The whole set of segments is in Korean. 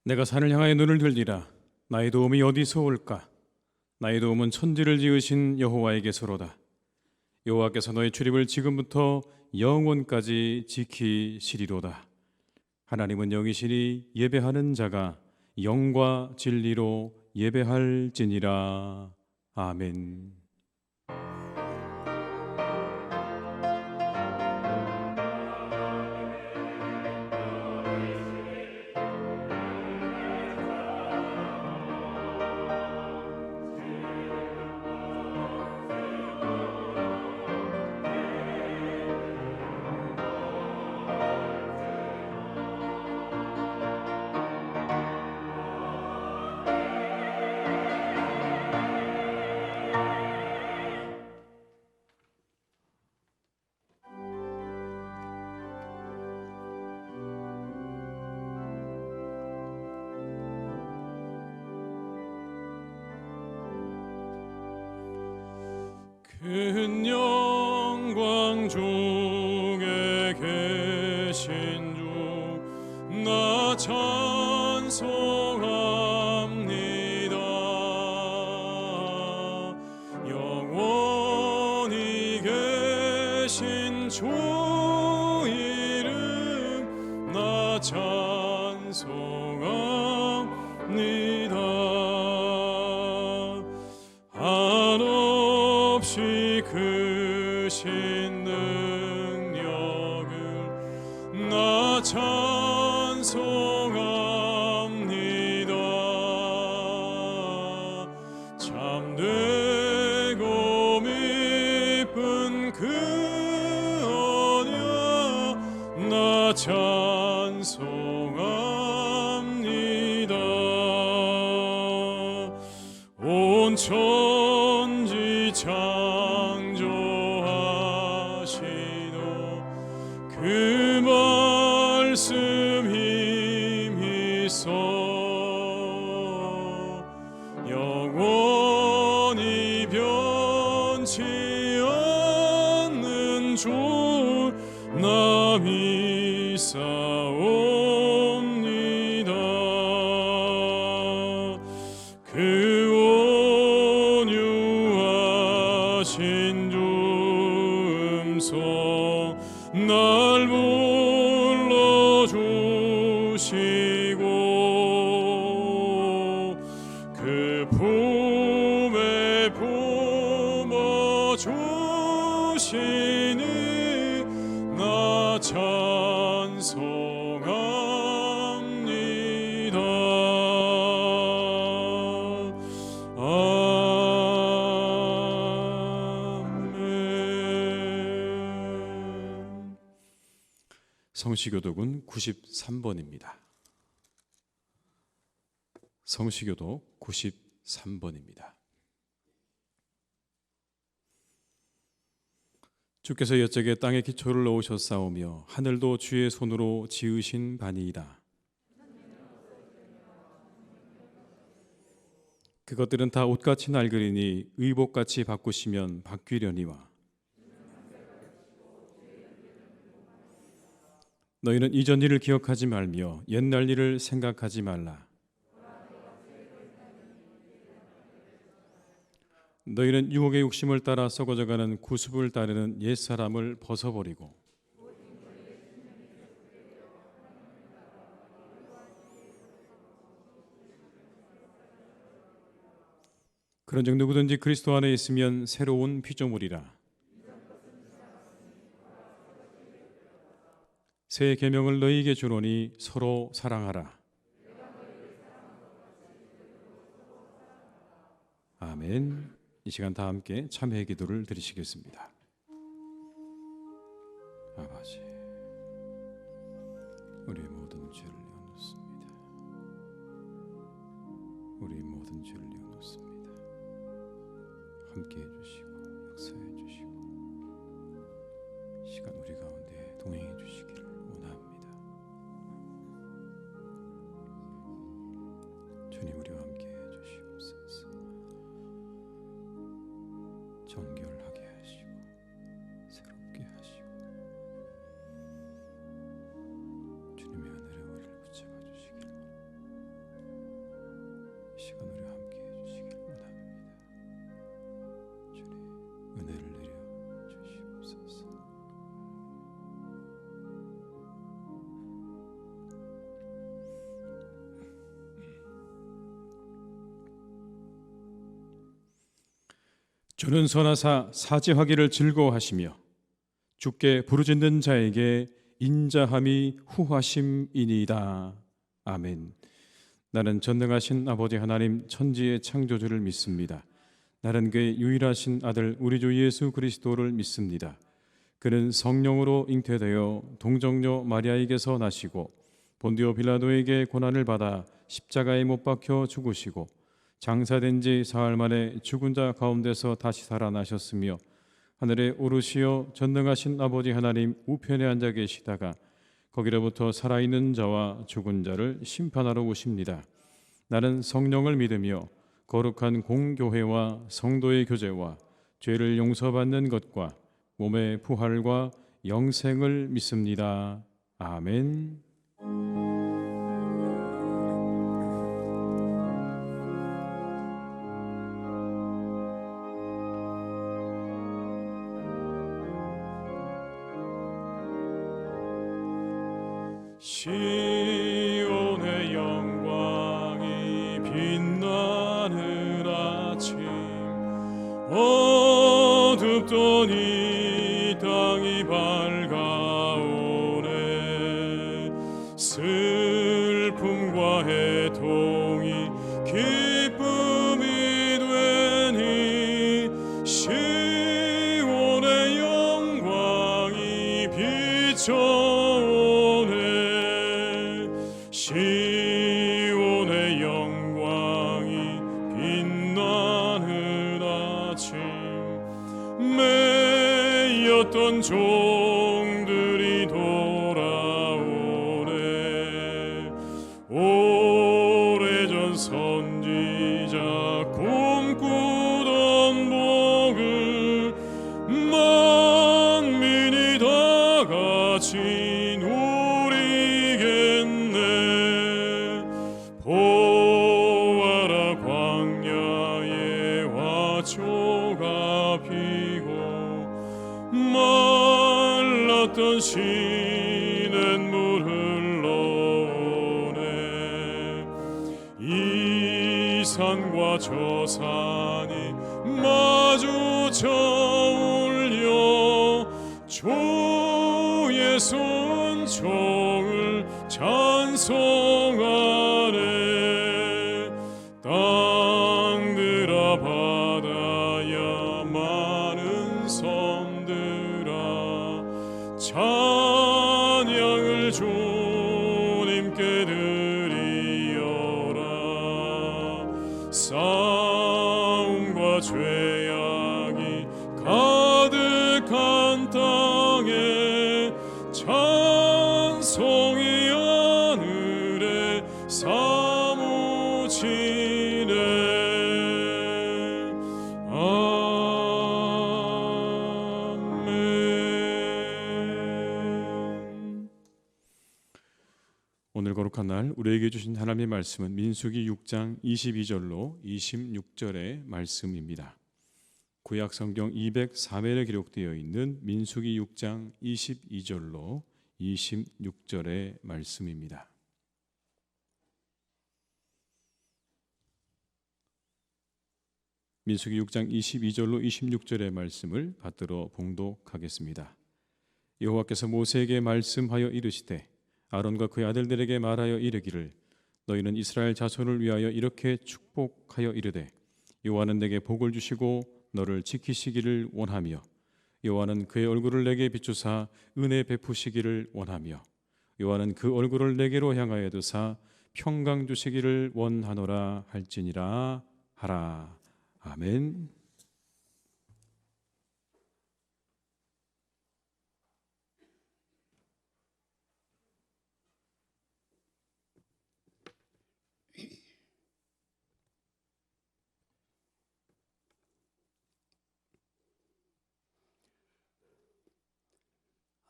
내가 산을 향하여 눈을 들리라. 나의 도움이 어디서 올까? 나의 도움은 천지를 지으신 여호와에게서로다. 여호와께서 너의 출입을 지금부터 영원까지 지키시리로다. 하나님은 영이시니 예배하는 자가 영과 진리로 예배할지니라. 아멘. 큰 영광 중에 계신 주 나 찬송합니다. 영원히 계신 주 이름 나 찬송합니다. 한없이 크신 능력을 나 찬송합니다. 참되고 미쁜 그 언약 나 찬송합니다. 온 천지 창조하시던 그 말씀 힘있어 영원히 변치 않는 주 나 믿사옵니다. 그 온유하신 주 음성 날 불러주시고 그 품에 품어주시니 나 찬송합니다. 아멘. 성시교독은 93번입니다. 성시교독 93번입니다. 주께서 여쪽에 땅에 기초를 놓으셨사오며 하늘도 주의 손으로 지으신 바니이다. 그것들은 다 옷같이 낡으리니 의복같이 바꾸시면 바뀌려니와 너희는 이전 일을 기억하지 말며 옛날 일을 생각하지 말라. 너희는 유혹의 욕심을 따라 썩어져가는 구습을 따르는 옛사람을 벗어버리고 그런즉 누구든지 그리스도 안에 있으면 새로운 피조물이라. 새 계명을 너희에게 주노니 서로 사랑하라. 아멘. 이 시간 다 함께 참회 기도를 드리시겠습니다. 아버지, 우리의 모든 죄를 내어놓습니다. 우리의 모든 죄를 내어놓습니다. 함께해 주시고 역사해 주시고 시간 우리 가운데 동행해 주시기를 원합니다. 주님, 우리와 함께해 주시옵소서. 정결하게 하시고 새롭게 하시고 주님의 은혜로 우리를 붙잡아 주시기를 시간 우리 함께 해주시길 원합니다. 주님 은혜를 내려 주시옵소서. 주는 선하사 사죄하기를 즐거워하시며 주께 부르짖는 자에게 인자함이 후하심이니이다. 아멘. 나는 전능하신 아버지 하나님 천지의 창조주를 믿습니다. 나는 그의 유일하신 아들 우리 주 예수 그리스도를 믿습니다. 그는 성령으로 잉태되어 동정녀 마리아에게서 나시고 본디오 빌라도에게 고난을 받아 십자가에 못 박혀 죽으시고 장사된 지 사흘 만에 죽은 자 가운데서 다시 살아나셨으며 하늘에 오르시어 전능하신 아버지 하나님 우편에 앉아 계시다가 거기로부터 살아있는 자와 죽은 자를 심판하러 오십니다. 나는 성령을 믿으며 거룩한 공교회와 성도의 교제와 죄를 용서받는 것과 몸의 부활과 영생을 믿습니다. 아멘. 시온의 영광이 빛나는 아침 어둡던 이 땅이 밝아오네 슬픔과 애통이 기쁨이 되니 시온의 영광이 비춰오네 시온의 영광이 빛나는 아침 매였던 종들이 돌아오네 오래전 선지자 꿈꾸던 복을 만민이 다 같이 누리겠네 보아라 광야에 화초가 피고 말랐던 시냇물 흘러오네 이 산과 저 산이 마주쳐 울려 주의 순종을 찬송하네 땅들아 바다야 많은 섬들아 찬양을 주님께 드리어라 싸움과 죄악이 가득한 땅에 찬송이 하늘에 사무치네 아멘. 오늘 거룩한 날 우리에게 주신 하나님의 말씀은 민수기 6장 22절로 26절의 말씀입니다. 구약 성경 204면에 기록되어 있는 민수기 6장 22절로 26절의 말씀입니다. 민수기 6장 22절로 26절의 말씀을 받들어 봉독하겠습니다. 여호와께서 모세에게 말씀하여 이르시되 아론과 그의 아들들에게 말하여 이르기를 너희는 이스라엘 자손을 위하여 이렇게 축복하여 이르되 여호와는 내게 복을 주시고 너를 지키시기를 원하며 여호와는 그의 얼굴을 내게 비추사 은혜 베푸시기를 원하며 여호와는 그 얼굴을 내게로 향하여 드사 평강 주시기를 원하노라 할지니라 하라. 아멘.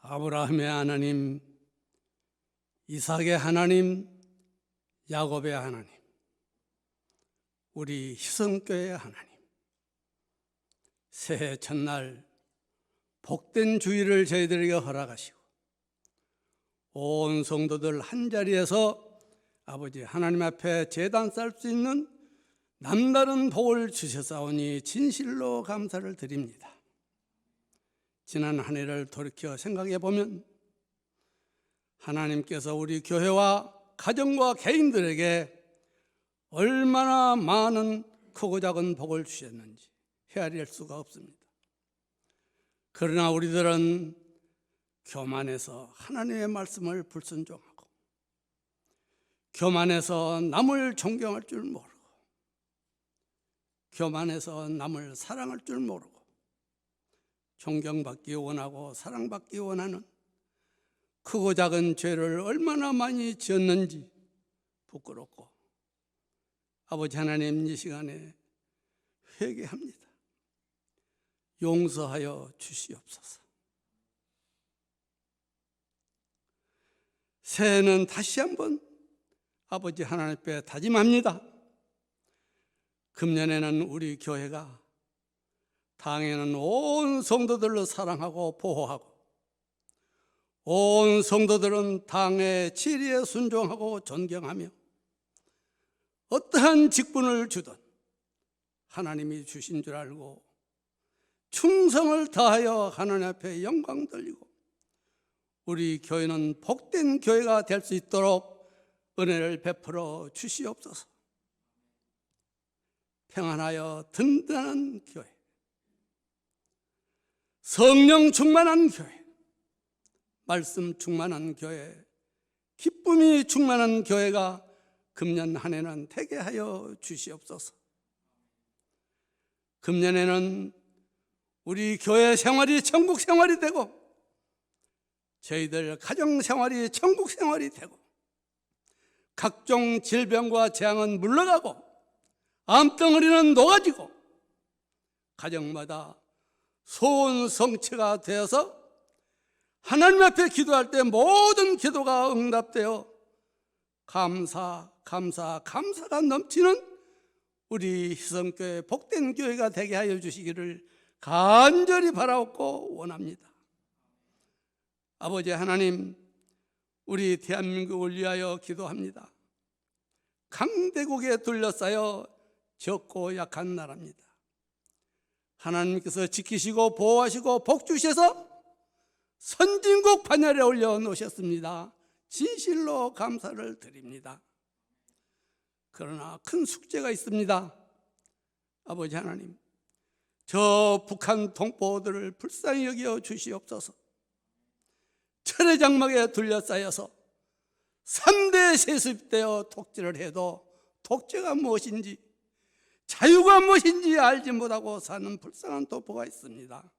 아브라함의 하나님, 이삭의 하나님, 야곱의 하나님, 우리 희성교회 하나님, 새해 첫날 복된 주일을 저희들에게 허락하시고 온 성도들 한자리에서 아버지 하나님 앞에 제단 쌓을 수 있는 남다른 복을 주셨사오니 진실로 감사를 드립니다. 지난 한 해를 돌이켜 생각해 보면 하나님께서 우리 교회와 가정과 개인들에게 얼마나 많은 크고 작은 복을 주셨는지 헤아릴 수가 없습니다. 그러나 우리들은 교만해서 하나님의 말씀을 불순종하고, 교만해서 남을 존경할 줄 모르고, 교만해서 남을 사랑할 줄 모르고, 존경받기 원하고 사랑받기 원하는 크고 작은 죄를 얼마나 많이 지었는지 부끄럽고, 아버지 하나님, 이 시간에 회개합니다. 용서하여 주시옵소서. 새해는 다시 한번 아버지 하나님 앞에 다짐합니다. 금년에는 우리 교회가 당에는 온 성도들로 사랑하고 보호하고, 온 성도들은 당의 지리에 순종하고 존경하며, 어떠한 직분을 주든 하나님이 주신 줄 알고 충성을 다하여 하나님 앞에 영광 돌리고, 우리 교회는 복된 교회가 될 수 있도록 은혜를 베풀어 주시옵소서. 평안하여 든든한 교회, 성령 충만한 교회, 말씀 충만한 교회, 기쁨이 충만한 교회가 금년 한 해는 되게 하여 주시옵소서. 금년에는 우리 교회 생활이 천국 생활이 되고, 저희들 가정 생활이 천국 생활이 되고, 각종 질병과 재앙은 물러가고, 암덩어리는 녹아지고, 가정마다 소원 성취가 되어서 하나님 앞에 기도할 때 모든 기도가 응답되어 감사가 넘치는 우리 희성교회 복된 교회가 되게 하여 주시기를 간절히 바라옵고 원합니다. 아버지 하나님, 우리 대한민국을 위하여 기도합니다. 강대국에 둘러싸여 적고 약한 나라입니다. 하나님께서 지키시고 보호하시고 복주셔서 선진국 반열에 올려놓으셨습니다. 진실로 감사를 드립니다. 그러나 큰 숙제가 있습니다. 아버지 하나님, 저 북한 동포들을 불쌍히 여겨 주시옵소서. 철의 장막에 둘러싸여서 3대 세습되어 독재를 해도 독재가 무엇인지, 자유가 무엇인지 알지 못하고 사는 불쌍한 동포가 있습니다.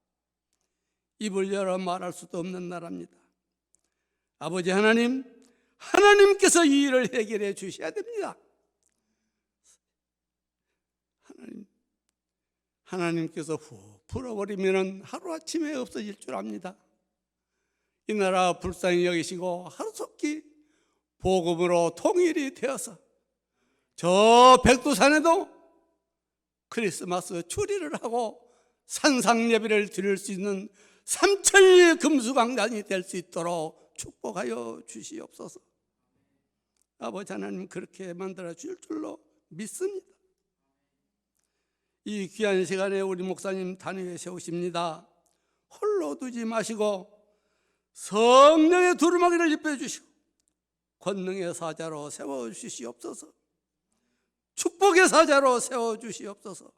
입을 열어 말할 수도 없는 나라입니다. 아버지 하나님, 하나님께서 이 일을 해결해 주셔야 됩니다. 하나님께서 후 풀어버리면 하루아침에 없어질 줄 압니다. 이 나라 불쌍히 여기시고 하루속히 복음으로 통일이 되어서 저 백두산에도 크리스마스 추리를 하고 산상예배를 드릴 수 있는 삼천리 금수강단이 될 수 있도록 축복하여 주시옵소서. 아버지 하나님, 그렇게 만들어 줄 줄로 믿습니다. 이 귀한 시간에 우리 목사님 단위에 세우십니다. 홀로 두지 마시고 성령의 두루마기를 입혀주시고 권능의 사자로 세워주시옵소서. 축복의 사자로 세워주시옵소서.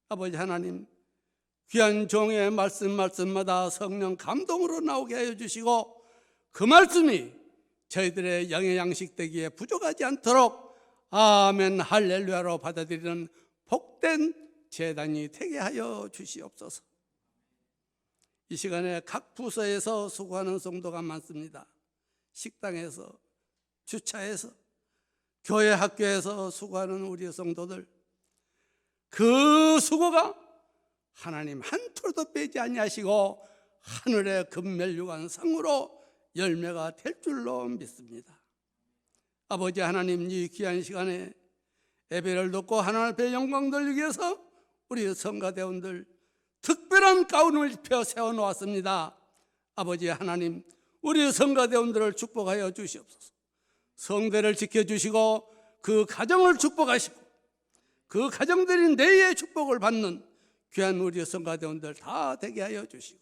아버지 하나님, 귀한 종의 말씀마다 성령 감동으로 나오게 하여 주시고, 그 말씀이 저희들의 영의 양식 되기에 부족하지 않도록 아멘 할렐루야로 받아들이는 복된 제단이 되게 하여 주시옵소서. 이 시간에 각 부서에서 수고하는 성도가 많습니다. 식당에서, 주차에서, 교회 학교에서 수고하는 우리 성도들, 그 수고가 하나님 한 톨도 빼지 아니하시고 하늘의 금멸류관 상으로 열매가 될 줄로 믿습니다. 아버지 하나님, 이 귀한 시간에 예배를 듣고 하나님 앞에 영광 돌리기 위해서 우리 성가대원들 특별한 가운을 입혀 세워놓았습니다. 아버지 하나님, 우리 성가대원들을 축복하여 주시옵소서. 성대를 지켜주시고 그 가정을 축복하시고 그 가정들이 내의 축복을 받는 귀한 우리 성가대원들 다 되게 하여 주시고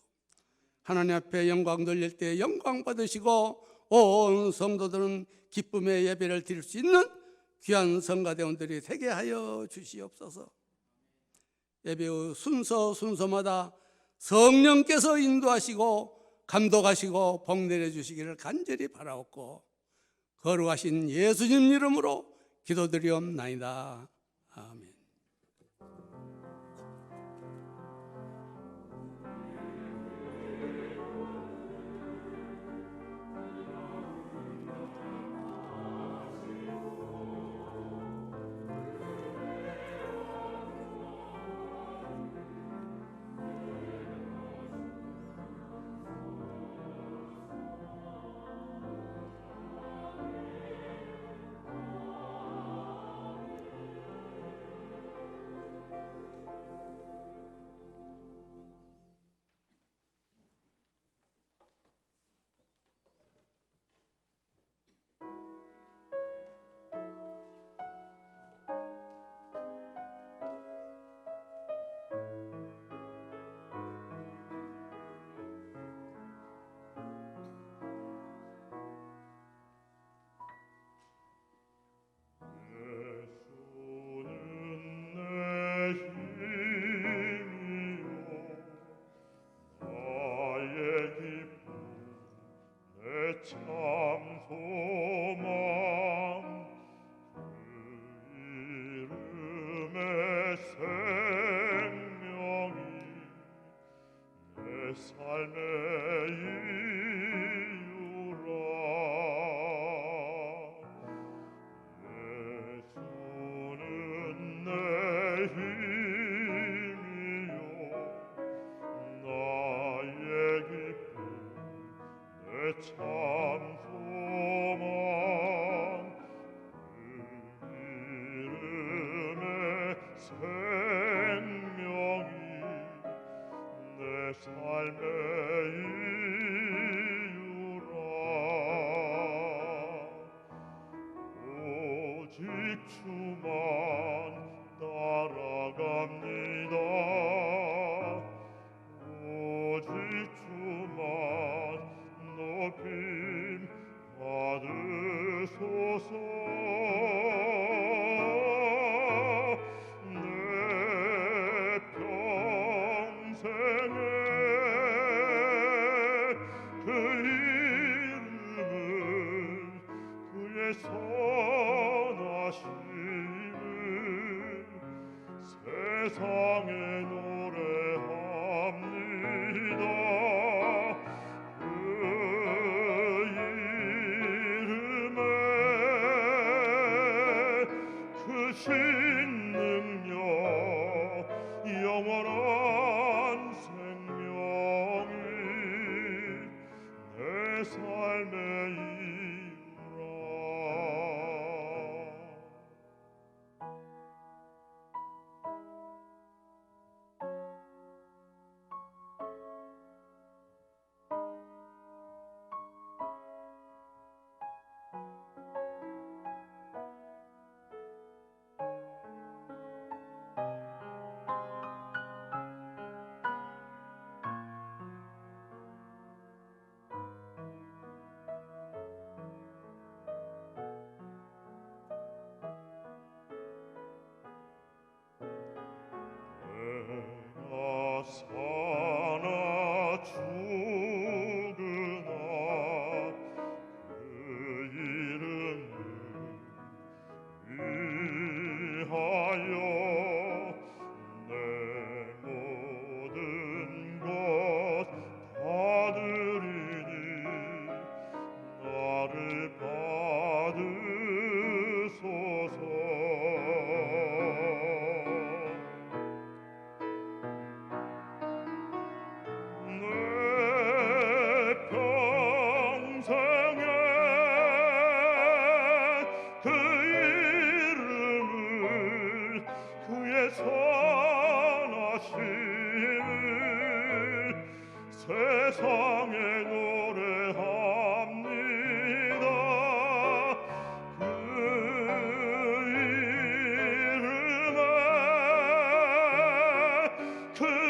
하나님 앞에 영광 돌릴 때 영광 받으시고 온 성도들은 기쁨의 예배를 드릴 수 있는 귀한 성가대원들이 되게 하여 주시옵소서. 예배의 순서마다 성령께서 인도하시고 감독하시고 복 내려주시기를 간절히 바라옵고 거룩하신 예수님 이름으로 기도드리옵나이다. 아멘. 참 소망 그 이름의 생명이 내 삶의 이유라. 예수는 내 힘이요 나의 기쁨 내 참 소망 그 이름의 생명이 내 삶의 이유라. 오직 주만 따라갑니다. 오직 주만 높임 받으소서. 내 평생에 그 이름을 그의 선하심을 세상에 노래합니다. 그 이름에 크신 능력 영원한 생명이 내 삶의 이유라.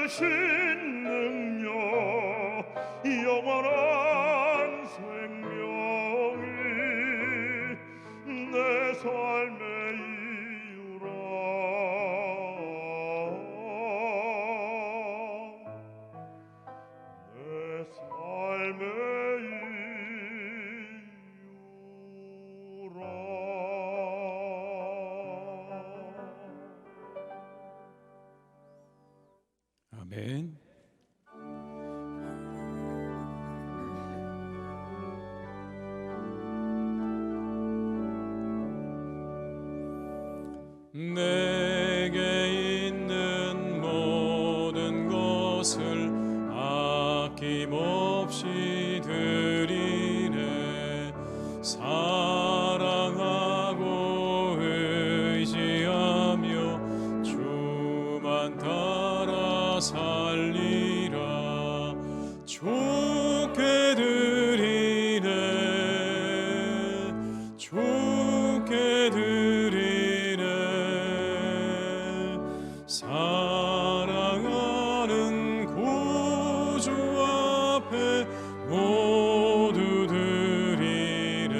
크신 능력 영원한 생명이 내 삶의 이유라. 내 삶의 이유라. 아멘. 내게 있는 모든 것을 아낌없이 드리네. 사랑하고 의지하며 주만 따라 살리라. 주께 드리네. 주께 드리네. 사랑하는 구주 앞에 모두 드리네.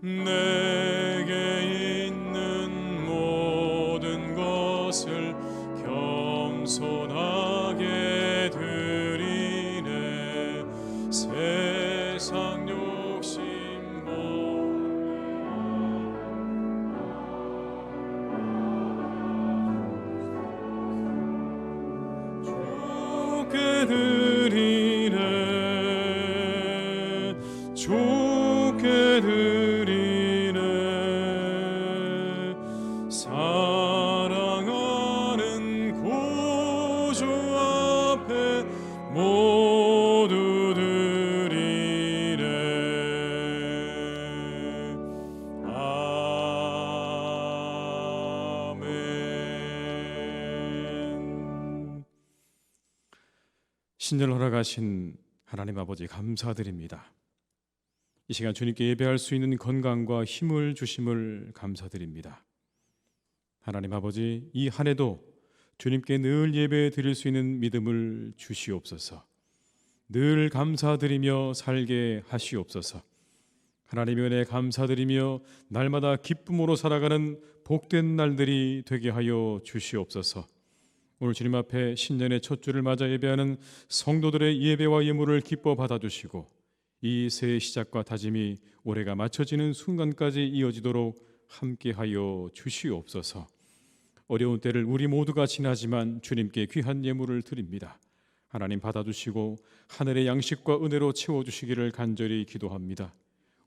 내게 있는 모든 것을 겸손하게 드리네. 세상 욕심 주께 드리네. 주께 드리네. 사랑하는 구주 앞에 모두 드리네. 아멘. 신년을 허락하신 하나님 아버지 감사드립니다. 이 시간 주님께 예배할 수 있는 건강과 힘을 주심을 감사드립니다. 하나님 아버지, 이 한 해도 주님께 늘 예배 드릴 수 있는 믿음을 주시옵소서. 늘 감사드리며 살게 하시옵소서. 하나님의 은혜에 감사드리며 날마다 기쁨으로 살아가는 복된 날들이 되게 하여 주시옵소서. 오늘 주님 앞에 신년의 첫 주를 맞아 예배하는 성도들의 예배와 예물을 기뻐 받아주시고 이 새해 시작과 다짐이 올해가 맞춰지는 순간까지 이어지도록 함께하여 주시옵소서. 어려운 때를 우리 모두가 지나지만 주님께 귀한 예물을 드립니다. 하나님 받아주시고 하늘의 양식과 은혜로 채워주시기를 간절히 기도합니다.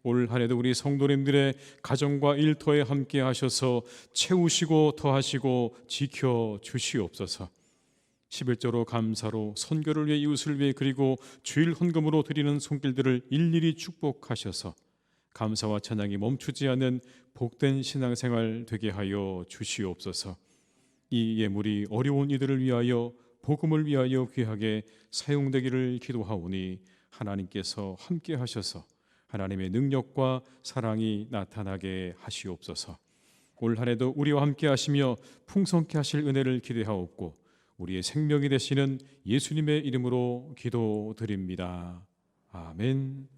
올 한 해도 우리 성도님들의 가정과 일터에 함께 하셔서 채우시고 더하시고 지켜 주시옵소서. 11조로 감사로 선교를 위해 이웃을 위해 그리고 주일 헌금으로 드리는 손길들을 일일이 축복하셔서 감사와 찬양이 멈추지 않는 복된 신앙생활 되게 하여 주시옵소서. 이 예물이 어려운 이들을 위하여 복음을 위하여 귀하게 사용되기를 기도하오니 하나님께서 함께 하셔서 하나님의 능력과 사랑이 나타나게 하시옵소서. 올 한 해도 우리와 함께 하시며 풍성케 하실 은혜를 기대하옵고 우리의 생명이 되시는 예수님의 이름으로 기도드립니다. 아멘.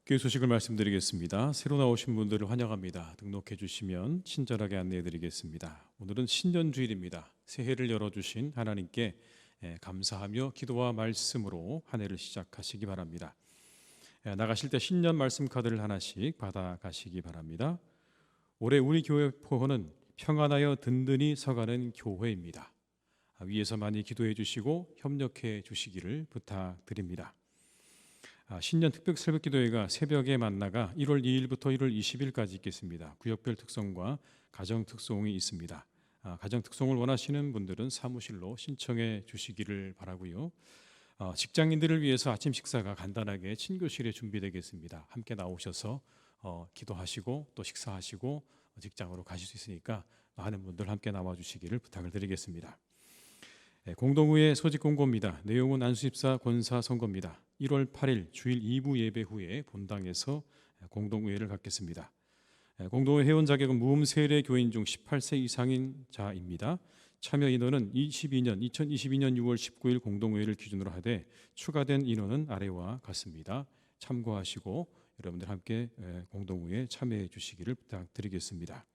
교회 소식을 말씀드리겠습니다. 새로 나오신 분들을 환영합니다. 등록해 주시면 친절하게 안내해 드리겠습니다. 오늘은 신년주일입니다. 새해를 열어주신 하나님께 감사하며 기도와 말씀으로 한 해를 시작하시기 바랍니다. 나가실 때 신년 말씀 카드를 하나씩 받아가시기 바랍니다. 올해 우리 교회 포허는 평안하여 든든히 서가는 교회입니다. 위에서 많이 기도해 주시고 협력해 주시기를 부탁드립니다. 신년 특별 새벽 기도회가 새벽에 만나가 1월 2일부터 1월 20일까지 있겠습니다. 구역별 특성과 가정 특성이 있습니다. 가정 특송을 원하시는 분들은 사무실로 신청해 주시기를 바라고요. 직장인들을 위해서 아침 식사가 간단하게 친교실에 준비되겠습니다. 함께 나오셔서 기도하시고 또 식사하시고 직장으로 가실 수 있으니까 많은 분들 함께 나와 주시기를 부탁을 드리겠습니다. 공동의회 소집 공고입니다. 내용은 안수집사 권사 선거입니다. 1월 8일 주일 2부 예배 후에 본당에서 공동의회를 갖겠습니다. 공동의회 회원 자격은 무음 세례 교인 중 18세 이상인 자입니다. 참여 인원은 2022년 6월 19일 공동의회를 기준으로 하되 추가된 인원은 아래와 같습니다. 참고하시고 여러분들 함께 공동의회에 참여해 주시기를 부탁드리겠습니다.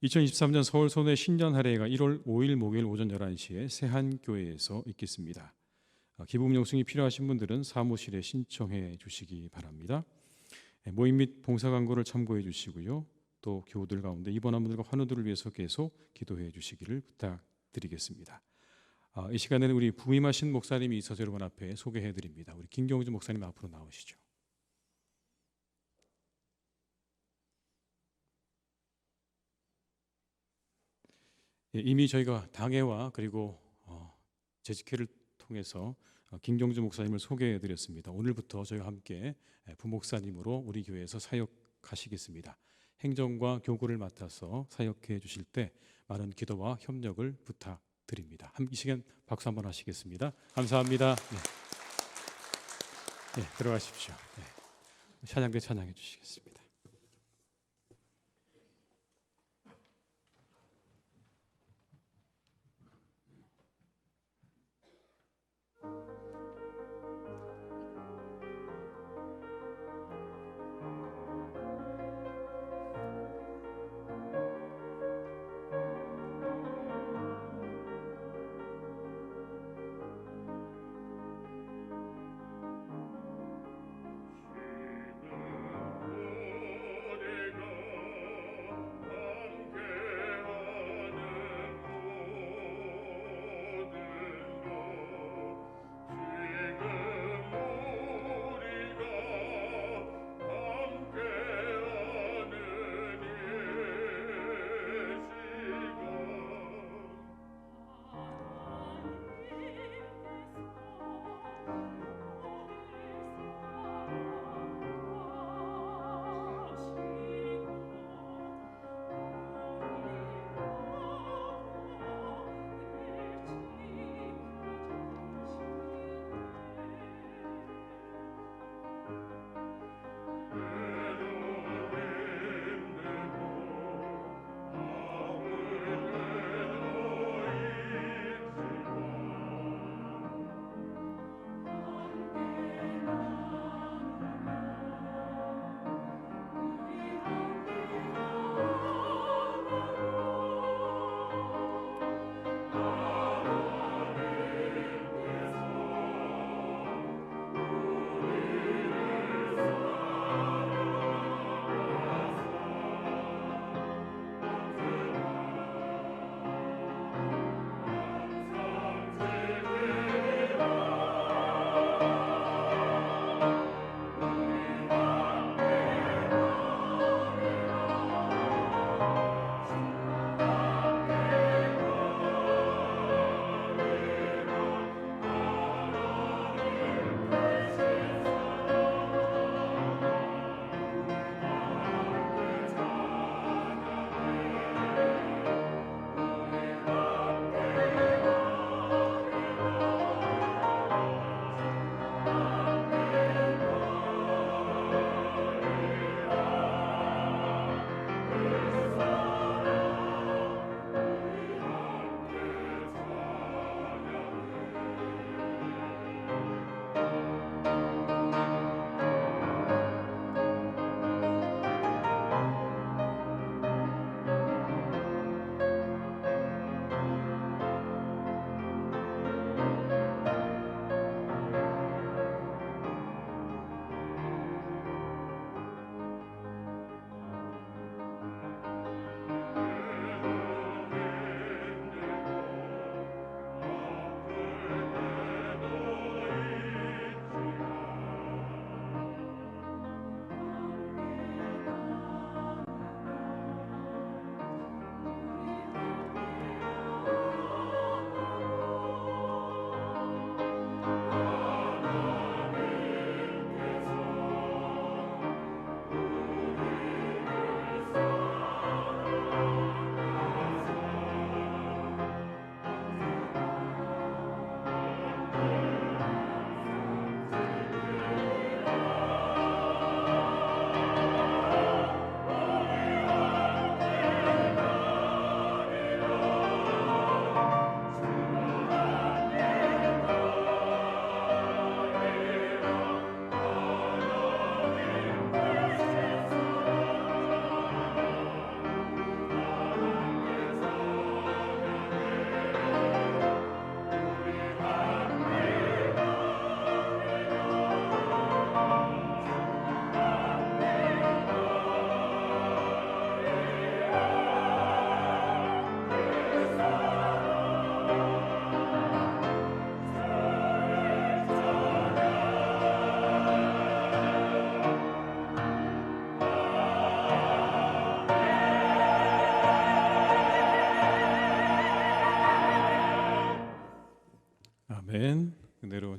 2023년 서울 손해 신년 할애가 1월 5일 목요일 오전 11시에 세한교회에서 있겠습니다. 기부금 영수증이 필요하신 분들은 사무실에 신청해 주시기 바랍니다. 모임 및 봉사 광고를 참고해 주시고요. 또 교우들 가운데 입원한 분들과 환우들을 위해서 계속 기도해 주시기를 부탁드리겠습니다. 이 시간에는 우리 부임하신 목사님이 있어서 여러분 앞에 소개해 드립니다. 우리 김경주 목사님 앞으로 나오시죠. 이미 저희가 당회와 그리고 재직회를 통해서 김경주 목사님을 소개해 드렸습니다. 오늘부터 저희와 함께 부목사님으로 우리 교회에서 사역하시겠습니다. 행정과 교구를 맡아서 사역해 주실 때 많은 기도와 협력을 부탁드립니다. 이 시간 박수 한번 하시겠습니다. 감사합니다. 네, 들어가십시오. 찬양대 찬양해 주시겠습니다.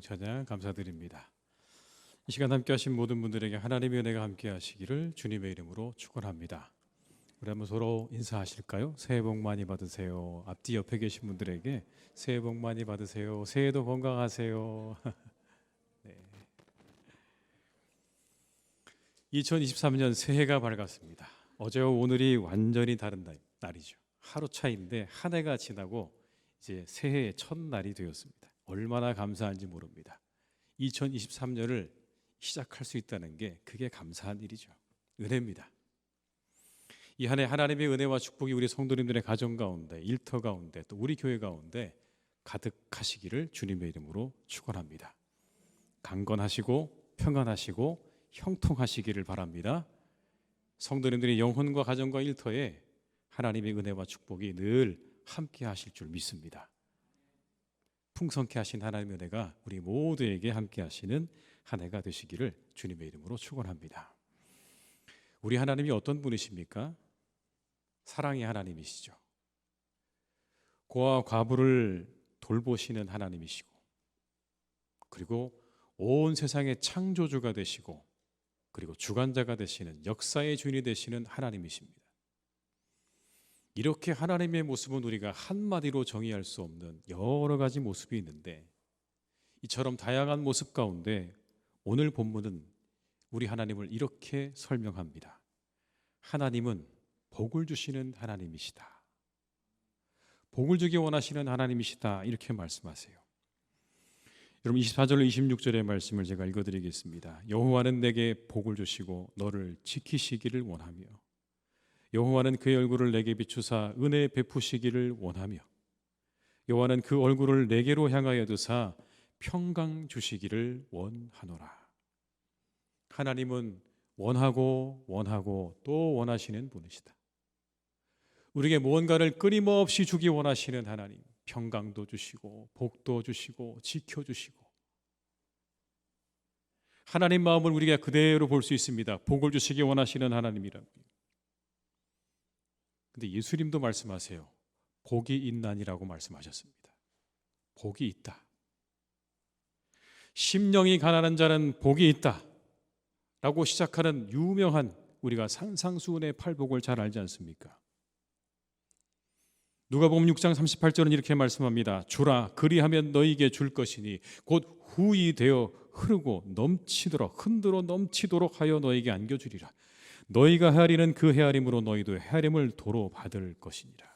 찬양 감사드립니다. 이 시간 함께 하신 모든 분들에게 하나님의 은혜가 함께 하시기를 주님의 이름으로 축원합니다. 우리 한번 서로 인사하실까요? 새해 복 많이 받으세요. 앞뒤 옆에 계신 분들에게 새해 복 많이 받으세요. 새해도 건강하세요. 네. 2023년 새해가 밝았습니다. 어제와 오늘이 완전히 다른 날이죠. 하루 차이인데 한 해가 지나고 이제 새해의 첫날이 되었습니다. 얼마나 감사한지 모릅니다. 2023년을 시작할 수 있다는 게 그게 감사한 일이죠. 은혜입니다. 이 한 해 하나님의 은혜와 축복이 우리 성도님들의 가정 가운데, 일터 가운데, 또 우리 교회 가운데 가득하시기를 주님의 이름으로 축원합니다. 강건하시고 평안하시고 형통하시기를 바랍니다. 성도님들의 영혼과 가정과 일터에 하나님의 은혜와 축복이 늘 함께 하실 줄 믿습니다. 풍성케 하신 하나님의 은혜가 우리 모두에게 함께 하시는 한 해가 되시기를 주님의 이름으로 축원합니다. 우리 하나님이 어떤 분이십니까? 사랑의 하나님이시죠. 고아와 과부를 돌보시는 하나님이시고, 그리고 온 세상의 창조주가 되시고, 그리고 주관자가 되시는, 역사의 주인이 되시는 하나님이십니다. 이렇게 하나님의 모습은 우리가 한마디로 정의할 수 없는 여러 가지 모습이 있는데, 이처럼 다양한 모습 가운데 오늘 본문은 우리 하나님을 이렇게 설명합니다. 하나님은 복을 주시는 하나님이시다. 복을 주기 원하시는 하나님이시다. 이렇게 말씀하세요. 여러분 24절 26절의 말씀을 제가 읽어드리겠습니다. 여호와는 내게 복을 주시고 너를 지키시기를 원하며, 여호와는 그의 얼굴을 내게 비추사 은혜 베푸시기를 원하며, 여호와는 그 얼굴을 내게로 향하여 드사 평강 주시기를 원하노라. 하나님은 원하고 또 원하시는 분이시다. 우리에게 무언가를 끊임없이 주기 원하시는 하나님, 평강도 주시고 복도 주시고 지켜주시고, 하나님 마음을 우리가 그대로 볼 수 있습니다. 복을 주시기 원하시는 하나님이라고요. 근데 예수님도 말씀하세요. 복이 있나니라고 말씀하셨습니다. 복이 있다. 심령이 가난한 자는 복이 있다 라고 시작하는 유명한, 우리가 산상수훈의 팔복을 잘 알지 않습니까? 누가복음 6장 38절은 이렇게 말씀합니다. 주라, 그리하면 너희에게 줄 것이니 곧 후히 되어 흐르고 넘치도록, 흔들어 넘치도록 하여 너희에게 안겨주리라. 너희가 헤아리는 그 헤아림으로 너희도 헤아림을 도로 받을 것이니라.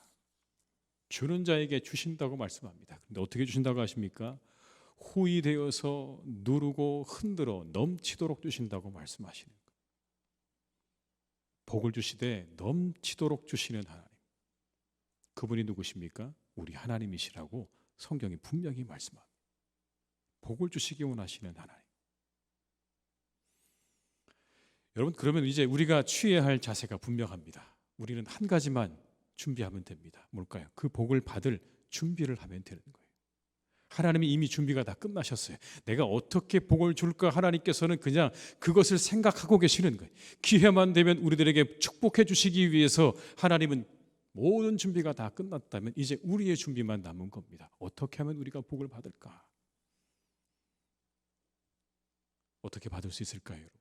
주는 자에게 주신다고 말씀합니다. 그런데 어떻게 주신다고 하십니까? 후히 되어서 누르고 흔들어 넘치도록 주신다고 말씀하시는 거예요. 복을 주시되 넘치도록 주시는 하나님, 그분이 누구십니까? 우리 하나님이시라고 성경이 분명히 말씀합니다. 복을 주시기 원하시는 하나님. 여러분, 그러면 이제 우리가 취해야 할 자세가 분명합니다. 우리는 한 가지만 준비하면 됩니다. 뭘까요? 그 복을 받을 준비를 하면 되는 거예요. 하나님이 이미 준비가 다 끝나셨어요. 내가 어떻게 복을 줄까? 하나님께서는 그냥 그것을 생각하고 계시는 거예요. 기회만 되면 우리들에게 축복해 주시기 위해서 하나님은 모든 준비가 다 끝났다면 이제 우리의 준비만 남은 겁니다. 어떻게 하면 우리가 복을 받을까? 어떻게 받을 수 있을까요, 여러분?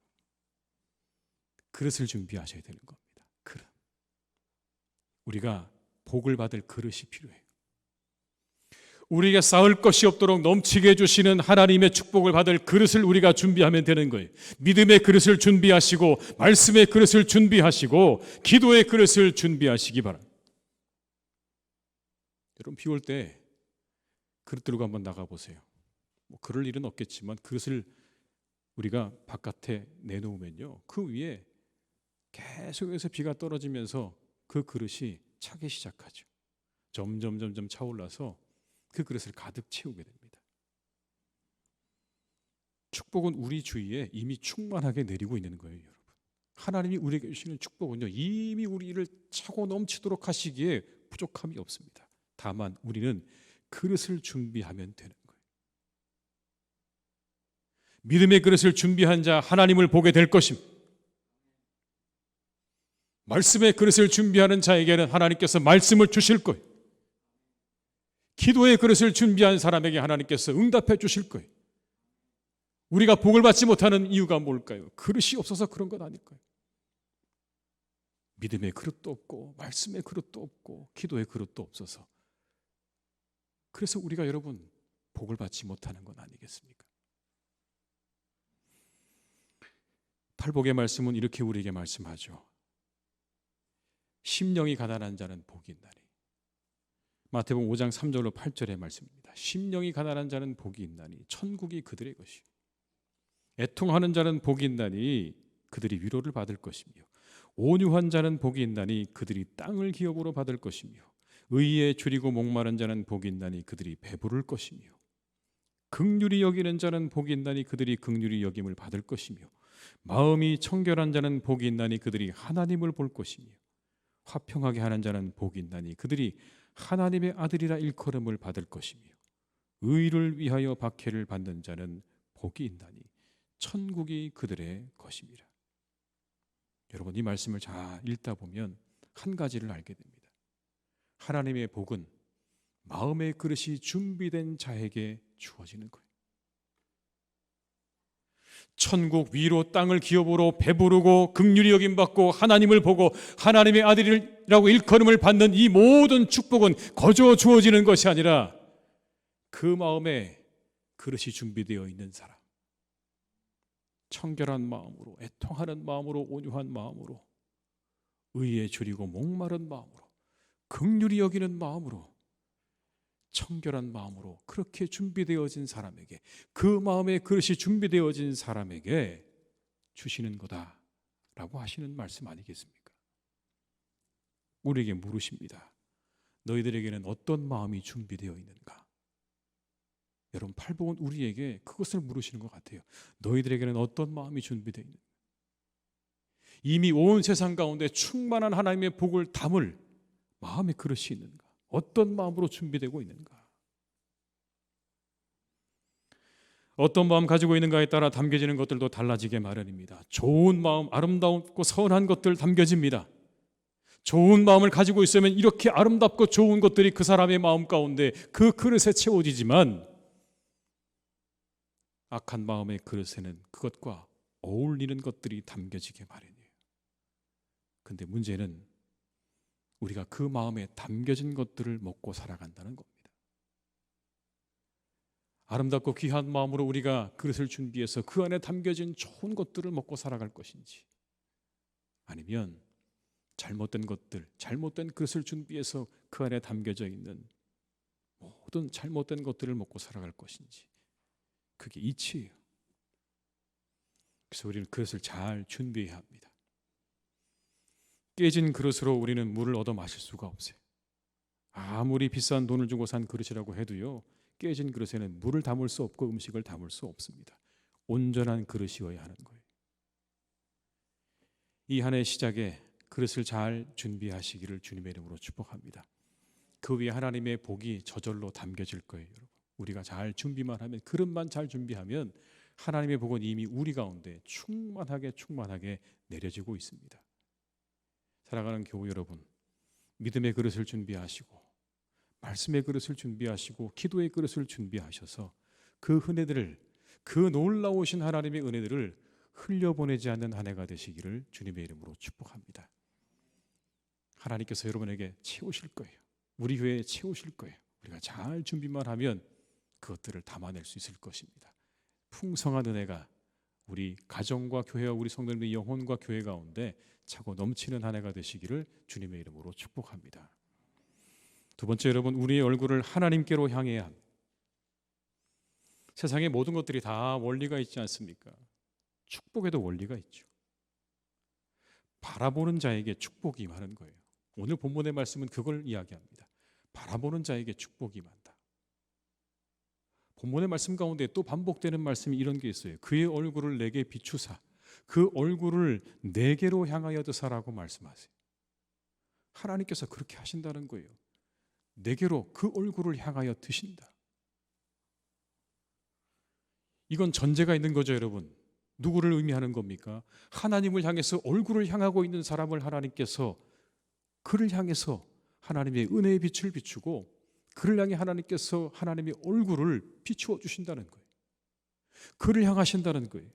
그릇을 준비하셔야 되는 겁니다. 그릇. 우리가 복을 받을 그릇이 필요해요. 우리에게 쌓을 것이 없도록 넘치게 해주시는 하나님의 축복을 받을 그릇을 우리가 준비하면 되는 거예요. 믿음의 그릇을 준비하시고, 말씀의 그릇을 준비하시고, 기도의 그릇을 준비하시기 바랍니다. 여러분, 비 올 때 그릇 들고 한번 나가보세요. 그럴 일은 없겠지만 그릇을 우리가 바깥에 내놓으면요, 그 위에 계속해서 비가 떨어지면서 그 그릇이 차기 시작하죠. 점점 차올라서 그 그릇을 가득 채우게 됩니다. 축복은 우리 주위에 이미 충만하게 내리고 있는 거예요, 여러분. 하나님이 우리에게 주시는 축복은요, 이미 우리를 차고 넘치도록 하시기에 부족함이 없습니다. 다만 우리는 그릇을 준비하면 되는 거예요. 믿음의 그릇을 준비한 자 하나님을 보게 될 것입니다. 말씀의 그릇을 준비하는 자에게는 하나님께서 말씀을 주실 거예요. 기도의 그릇을 준비한 사람에게 하나님께서 응답해 주실 거예요. 우리가 복을 받지 못하는 이유가 뭘까요? 그릇이 없어서 그런 건 아닐까요? 믿음의 그릇도 없고 말씀의 그릇도 없고 기도의 그릇도 없어서, 그래서 우리가 여러분 복을 받지 못하는 건 아니겠습니까? 팔복의 말씀은 이렇게 우리에게 말씀하죠. 심령이 가난한 자는 복이 있나니. 마태복음 5장 3절로 8절의 말씀입니다. 심령이 가난한 자는 복이 있나니 천국이 그들의 것이요. 애통하는 자는 복이 있나니 그들이 위로를 받을 것이며, 온유한 자는 복이 있나니 그들이 땅을 기업으로 받을 것이며, 의에 줄이고 목마른 자는 복이 있나니 그들이 배부를 것이며, 긍휼히 여기는 자는 복이 있나니 그들이 긍휼히 여김을 받을 것이며, 마음이 청결한 자는 복이 있나니 그들이 하나님을 볼 것이며, 화평하게 하는 자는 복이 있나니 그들이 하나님의 아들이라 일컬음을 받을 것이며, 의를 위하여 박해를 받는 자는 복이 있나니 천국이 그들의 것입니다. 여러분, 이 말씀을 잘 읽다 보면 한 가지를 알게 됩니다. 하나님의 복은 마음의 그릇이 준비된 자에게 주어지는 거예요. 천국 위로 땅을 기업으로 배부르고 긍휼히 여김받고 하나님을 보고 하나님의 아들이라고 일컬음을 받는 이 모든 축복은 거저 주어지는 것이 아니라 그 마음에 그릇이 준비되어 있는 사람, 청결한 마음으로, 애통하는 마음으로, 온유한 마음으로, 의에 줄이고 목마른 마음으로, 긍휼히 여기는 마음으로, 청결한 마음으로 그렇게 준비되어진 사람에게, 그 마음의 그릇이 준비되어진 사람에게 주시는 거다라고 하시는 말씀 아니겠습니까? 우리에게 물으십니다. 너희들에게는 어떤 마음이 준비되어 있는가? 여러분, 팔복은 우리에게 그것을 물으시는 것 같아요. 너희들에게는 어떤 마음이 준비되어 있는가? 이미 온 세상 가운데 충만한 하나님의 복을 담을 마음의 그릇이 있는가? 어떤 마음으로 준비되고 있는가? 어떤 마음 가지고 있는가에 따라 담겨지는 것들도 달라지게 마련입니다. 좋은 마음, 아름다웠고 선한 것들 담겨집니다. 좋은 마음을 가지고 있으면 이렇게 아름답고 좋은 것들이 그 사람의 마음 가운데 그 그릇에 채워지지만, 악한 마음의 그릇에는 그것과 어울리는 것들이 담겨지게 마련이에요. 근데 문제는 우리가 그 마음에 담겨진 것들을 먹고 살아간다는 겁니다. 아름답고 귀한 마음으로 우리가 그릇을 준비해서 그 안에 담겨진 좋은 것들을 먹고 살아갈 것인지, 아니면 잘못된 것들, 잘못된 그릇을 준비해서 그 안에 담겨져 있는 모든 잘못된 것들을 먹고 살아갈 것인지, 그게 이치예요. 그래서 우리는 그릇을 잘 준비해야 합니다. 깨진 그릇으로 우리는 물을 얻어 마실 수가 없어요. 아무리 비싼 돈을 주고 산 그릇이라고 해도요, 깨진 그릇에는 물을 담을 수 없고 음식을 담을 수 없습니다. 온전한 그릇이어야 하는 거예요. 이 한 해 시작에 그릇을 잘 준비하시기를 주님의 이름으로 축복합니다. 그 위에 하나님의 복이 저절로 담겨질 거예요. 여러분, 우리가 잘 준비만 하면, 그릇만 잘 준비하면 하나님의 복은 이미 우리 가운데 충만하게 내려지고 있습니다. 사랑하는 교우 여러분, 믿음의 그릇을 준비하시고, 말씀의 그릇을 준비하시고, 기도의 그릇을 준비하셔서 그 은혜들을, 그 놀라우신 하나님의 은혜들을 흘려보내지 않는 한 해가 되시기를 주님의 이름으로 축복합니다. 하나님께서 여러분에게 채우실 거예요. 우리 교회에 채우실 거예요. 우리가 잘 준비만 하면 그것들을 담아낼 수 있을 것입니다. 풍성한 은혜가 우리 가정과 교회와 우리 성도님의 영혼과 교회 가운데 차고 넘치는 한 해가 되시기를 주님의 이름으로 축복합니다. 두 번째, 여러분, 우리의 얼굴을 하나님께로 향해야 합니다. 세상의 모든 것들이 다 원리가 있지 않습니까? 축복에도 원리가 있죠. 바라보는 자에게 축복이 임하는 거예요. 오늘 본문의 말씀은 그걸 이야기합니다. 바라보는 자에게 축복이 임한다. 본문의 말씀 가운데 또 반복되는 말씀이 이런 게 있어요. 그의 얼굴을 내게 비추사 그 얼굴을 내게로 향하여 드사라고 말씀하세요. 하나님께서 그렇게 하신다는 거예요. 내게로 그 얼굴을 향하여 드신다. 이건 전제가 있는 거죠, 여러분. 누구를 의미하는 겁니까? 하나님을 향해서 얼굴을 향하고 있는 사람을 하나님께서, 그를 향해서 하나님의 은혜의 빛을 비추고 그를 향해 하나님께서 하나님의 얼굴을 비추어 주신다는 거예요. 그를 향하신다는 거예요.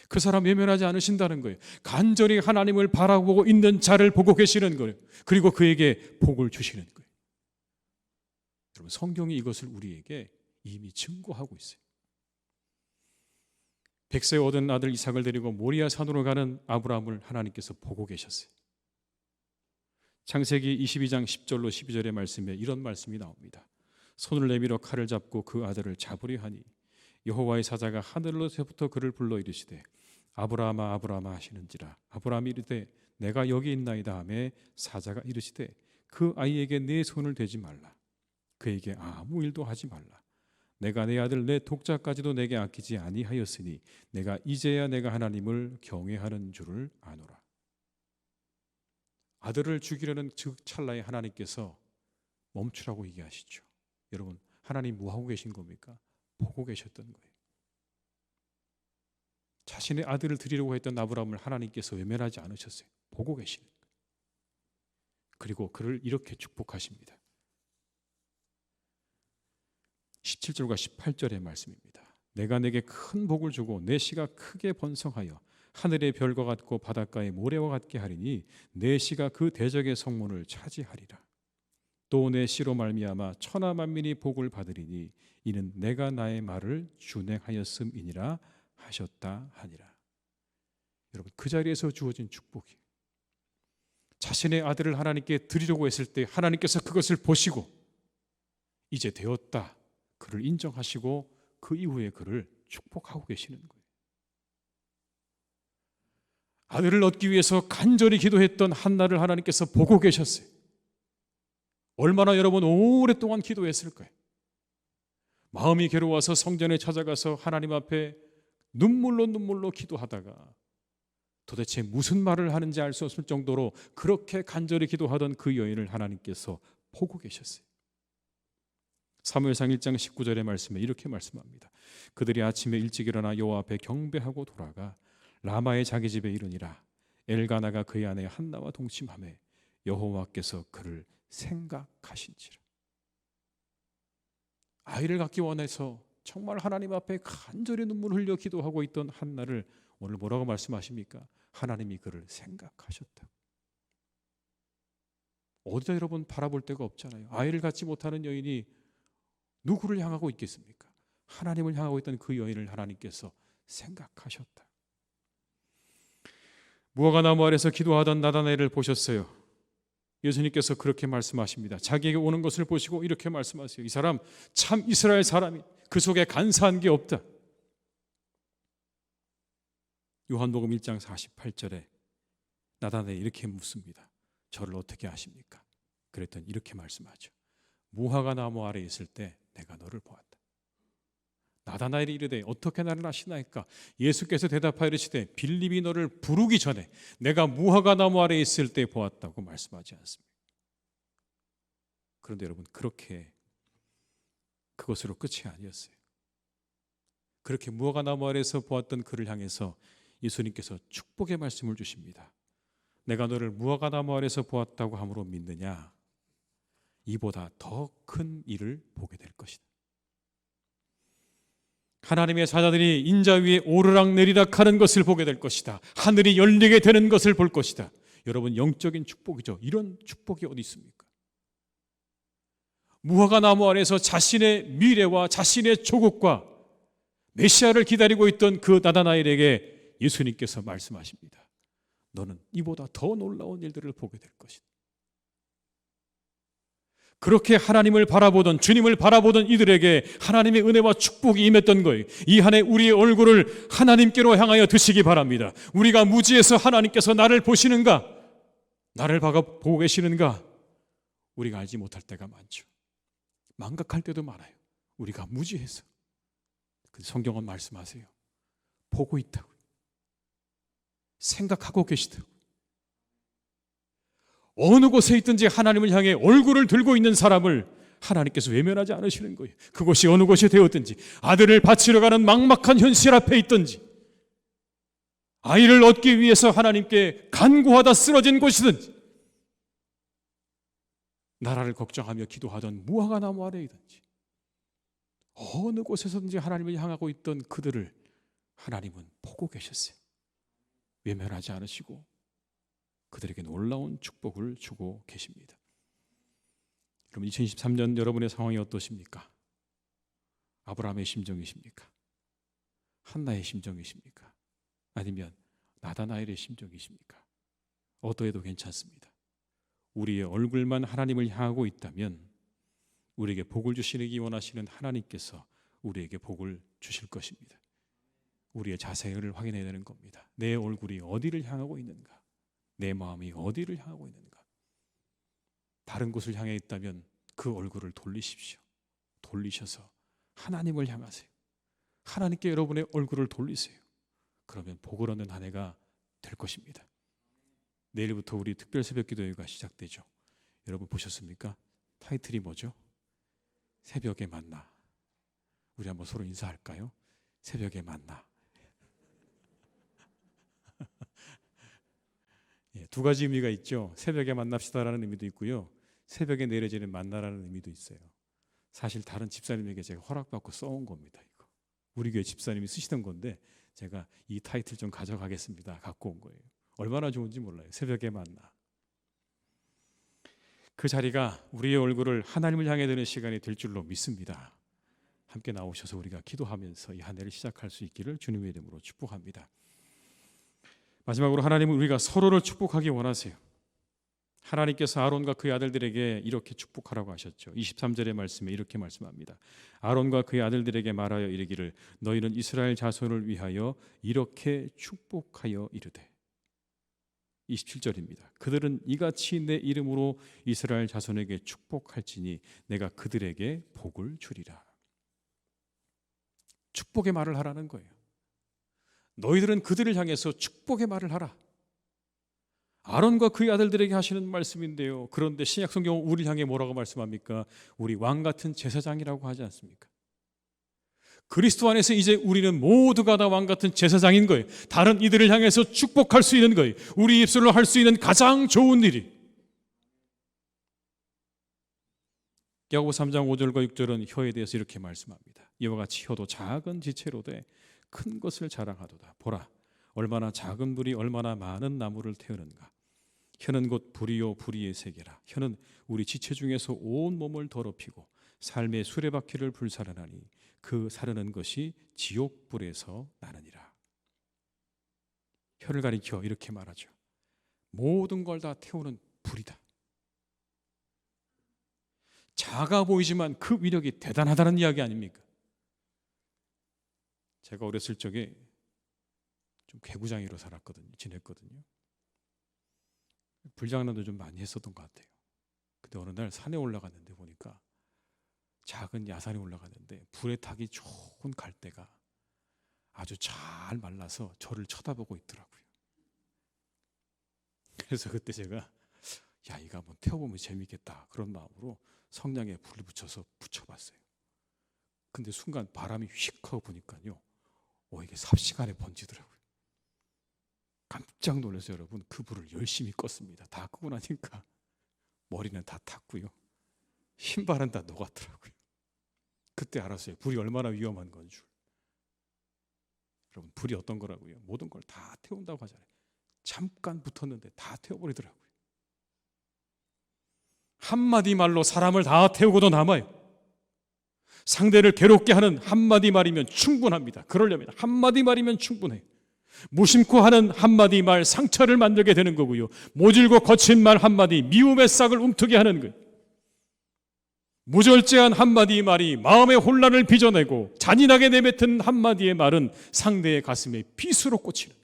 그 사람 외면하지 않으신다는 거예요. 간절히 하나님을 바라보고 있는 자를 보고 계시는 거예요. 그리고 그에게 복을 주시는 거예요. 여러분, 성경이 이것을 우리에게 이미 증거하고 있어요. 100세 얻은 아들 이삭을 데리고 모리아 산으로 가는 아브라함을 하나님께서 보고 계셨어요. 창세기 22장 10절로 12절의 말씀에 이런 말씀이 나옵니다. 손을 내밀어 칼을 잡고 그 아들을 잡으려 하니 여호와의 사자가 하늘로부터 그를 불러 이르시되 아브라함아 아브라함아 하시는지라. 아브라함이 이르되 내가 여기 있나이다 하매 사자가 이르시되 그 아이에게 내 손을 대지 말라. 그에게 아무 일도 하지 말라. 내가 내 아들 내 독자까지도 내게 아끼지 아니하였으니 내가 이제야 내가 하나님을 경외하는 줄을 아노라. 아들을 죽이려는 즉 찰나에 하나님께서 멈추라고 얘기하시죠. 여러분, 하나님 뭐 하고 계신 겁니까? 보고 계셨던 거예요. 자신의 아들을 드리려고 했던 아브라함을 하나님께서 외면하지 않으셨어요. 보고 계시는 거예요. 그리고 그를 이렇게 축복하십니다. 17절과 18절의 말씀입니다. 내가 내게 큰 복을 주고 내 씨가 크게 번성하여 하늘의 별과 같고 바닷가의 모래와 같게 하리니 내 씨가 그 대적의 성문을 차지하리라. 또 내 씨로 말미암아 천하 만민이 복을 받으리니 이는 내가 나의 말을 준행하였음이니라 하셨다 하니라. 여러분, 그 자리에서 주어진 축복이 자신의 아들을 하나님께 드리려고 했을 때 하나님께서 그것을 보시고 이제 되었다, 그를 인정하시고 그 이후에 그를 축복하고 계시는 거예요. 아들을 얻기 위해서 간절히 기도했던 한나를 하나님께서 보고 계셨어요. 얼마나 여러분 오랫동안 기도했을까요? 마음이 괴로워서 성전에 찾아가서 하나님 앞에 눈물로 기도하다가 도대체 무슨 말을 하는지 알 수 없을 정도로 그렇게 간절히 기도하던 그 여인을 하나님께서 보고 계셨어요. 사무엘상 1장 19절의 말씀에 이렇게 말씀합니다. 그들이 아침에 일찍 일어나 여호와 앞에 경배하고 돌아가 라마의 자기 집에 이르니라. 엘가나가 그의 아내 한나와 동침하매 여호와께서 그를 생각하신지라. 아이를 갖기 원해서 정말 하나님 앞에 간절히 눈물 흘려 기도하고 있던 한나를 오늘 뭐라고 말씀하십니까? 하나님이 그를 생각하셨다. 어디다 여러분 바라볼 데가 없잖아요. 아이를 갖지 못하는 여인이 누구를 향하고 있겠습니까? 하나님을 향하고 있던 그 여인을 하나님께서 생각하셨다. 무화과 나무 아래서 기도하던 나다나엘을 보셨어요. 예수님께서 그렇게 말씀하십니다. 자기에게 오는 것을 보시고 이렇게 말씀하세요. 이 사람 참 이스라엘 사람이 그 속에 간사한 게 없다. 요한복음 1장 48절에 나다나엘이 이렇게 묻습니다. 저를 어떻게 아십니까? 그랬더니 이렇게 말씀하죠. 무화과 나무 아래에 있을 때 내가 너를 보았다. 나다나엘이 이르되 어떻게 나를 아시나이까? 예수께서 대답하여 이르시되 빌립이 너를 부르기 전에 내가 무화과 나무 아래에 있을 때 보았다고 말씀하지 않습니다. 그런데 여러분, 그렇게 그것으로 끝이 아니었어요. 그렇게 무화과 나무 아래에서 보았던 그를 향해서 예수님께서 축복의 말씀을 주십니다. 내가 너를 무화과 나무 아래에서 보았다고 함으로 믿느냐? 이보다 더 큰 일을 보게 될 것이다. 하나님의 사자들이 인자 위에 오르락 내리락 하는 것을 보게 될 것이다. 하늘이 열리게 되는 것을 볼 것이다. 여러분, 영적인 축복이죠. 이런 축복이 어디 있습니까? 무화과 나무 아래에서 자신의 미래와 자신의 조국과 메시아를 기다리고 있던 그 나다나엘에게 예수님께서 말씀하십니다. 너는 이보다 더 놀라운 일들을 보게 될 것이다. 그렇게 하나님을 바라보던, 주님을 바라보던 이들에게 하나님의 은혜와 축복이 임했던 거예요. 이 한 해 우리의 얼굴을 하나님께로 향하여 드시기 바랍니다. 우리가 무지해서 하나님께서 나를 보시는가? 나를 보고 계시는가? 우리가 알지 못할 때가 많죠. 망각할 때도 많아요. 우리가 무지해서. 근데 성경은 말씀하세요. 보고 있다고. 생각하고 계시다고. 어느 곳에 있든지 하나님을 향해 얼굴을 들고 있는 사람을 하나님께서 외면하지 않으시는 거예요. 그곳이 어느 곳이 되었든지, 아들을 바치러 가는 막막한 현실 앞에 있든지, 아이를 얻기 위해서 하나님께 간구하다 쓰러진 곳이든지, 나라를 걱정하며 기도하던 무화과 나무 아래이든지, 어느 곳에서든지 하나님을 향하고 있던 그들을 하나님은 보고 계셨어요. 외면하지 않으시고 그들에게 놀라운 축복을 주고 계십니다. 여러분, 2023년 여러분의 상황이 어떠십니까? 아브라함의 심정이십니까? 한나의 심정이십니까? 아니면 나다나엘의 심정이십니까? 어떠해도 괜찮습니다. 우리의 얼굴만 하나님을 향하고 있다면 우리에게 복을 주시기 원하시는 하나님께서 우리에게 복을 주실 것입니다. 우리의 자세를 확인해야 되는 겁니다. 내 얼굴이 어디를 향하고 있는가? 내 마음이 어디를 향하고 있는가? 다른 곳을 향해 있다면 그 얼굴을 돌리십시오. 돌리셔서 하나님을 향하세요. 하나님께 여러분의 얼굴을 돌리세요. 그러면 복을 얻는 한 해가 될 것입니다. 내일부터 우리 특별 새벽 기도회가 시작되죠. 여러분 보셨습니까? 타이틀이 뭐죠? 새벽에 만나. 우리 한번 서로 인사할까요? 새벽에 만나. 예, 두 가지 의미가 있죠. 새벽에 만납시다라는 의미도 있고요. 새벽에 내려지는 만나라는 의미도 있어요. 사실 다른 집사님에게 제가 허락받고 써온 겁니다. 이거. 우리 교회 집사님이 쓰시던 건데 제가 이 타이틀 좀 가져가겠습니다. 갖고 온 거예요. 얼마나 좋은지 몰라요. 새벽에 만나. 그 자리가 우리의 얼굴을 하나님을 향해 드는 시간이 될 줄로 믿습니다. 함께 나오셔서 우리가 기도하면서 이 한 해를 시작할 수 있기를 주님의 이름으로 축복합니다. 마지막으로 하나님은 우리가 서로를 축복하기 원하세요. 하나님께서 아론과 그의 아들들에게 이렇게 축복하라고 하셨죠. 23절의 말씀에 이렇게 말씀합니다. 아론과 그의 아들들에게 말하여 이르기를 너희는 이스라엘 자손을 위하여 이렇게 축복하여 이르되 27절입니다. 그들은 이같이 내 이름으로 이스라엘 자손에게 축복할지니 내가 그들에게 복을 주리라. 축복의 말을 하라는 거예요. 너희들은 그들을 향해서 축복의 말을 하라. 아론과 그의 아들들에게 하시는 말씀인데요. 그런데 신약 성경은 우리를 향해 뭐라고 말씀합니까? 우리 왕 같은 제사장이라고 하지 않습니까? 그리스도 안에서 이제 우리는 모두가 다 왕 같은 제사장인 거예요. 다른 이들을 향해서 축복할 수 있는 거예요. 우리 입술로 할 수 있는 가장 좋은 일이. 야고보서 3장 5절과 6절은 혀에 대해서 이렇게 말씀합니다. 이와 같이 혀도 작은 지체로 돼 큰 것을 자랑하도다. 보라, 얼마나 작은 불이 얼마나 많은 나무를 태우는가. 혀는 곧 불이요 불의의 세계라. 혀는 우리 지체 중에서 온 몸을 더럽히고 삶의 수레바퀴를 불사르나니 그 사르는 것이 지옥불에서 나느니라. 혀를 가리켜 이렇게 말하죠. 모든 걸 다 태우는 불이다. 작아 보이지만 그 위력이 대단하다는 이야기 아닙니까? 제가 어렸을 적에 좀 개구장이로 지냈거든요. 불장난도 좀 많이 했었던 것 같아요. 근데 어느 날 산에 올라갔는데 보니까 작은 야산에 올라갔는데 불에 타기 좋은 갈대가 아주 잘 말라서 저를 쳐다보고 있더라고요. 그래서 그때 제가 야, 이거 한번 태워보면 재밌겠다 그런 마음으로 성냥에 불을 붙여서 붙여봤어요. 근데 순간 바람이 휙 하고 보니까요, 이게 삽시간에 번지더라고요. 깜짝 놀라서 여러분 그 불을 열심히 껐습니다. 다 끄고 나니까 머리는 다 탔고요, 신발은 다 녹았더라고요. 그때 알았어요. 불이 얼마나 위험한 건 줄. 여러분, 불이 어떤 거라고요? 모든 걸 다 태운다고 하잖아요. 잠깐 붙었는데 다 태워버리더라고요. 한마디 말로 사람을 다 태우고도 남아요. 상대를 괴롭게 하는 한마디 말이면 충분합니다. 그러려면 한마디 말이면 충분해요. 무심코 하는 한마디 말 상처를 만들게 되는 거고요, 모질고 거친 말 한마디 미움의 싹을 움트게 하는 거예요. 무절제한 한마디 말이 마음의 혼란을 빚어내고 잔인하게 내뱉은 한마디의 말은 상대의 가슴에 빗으로 꽂히는,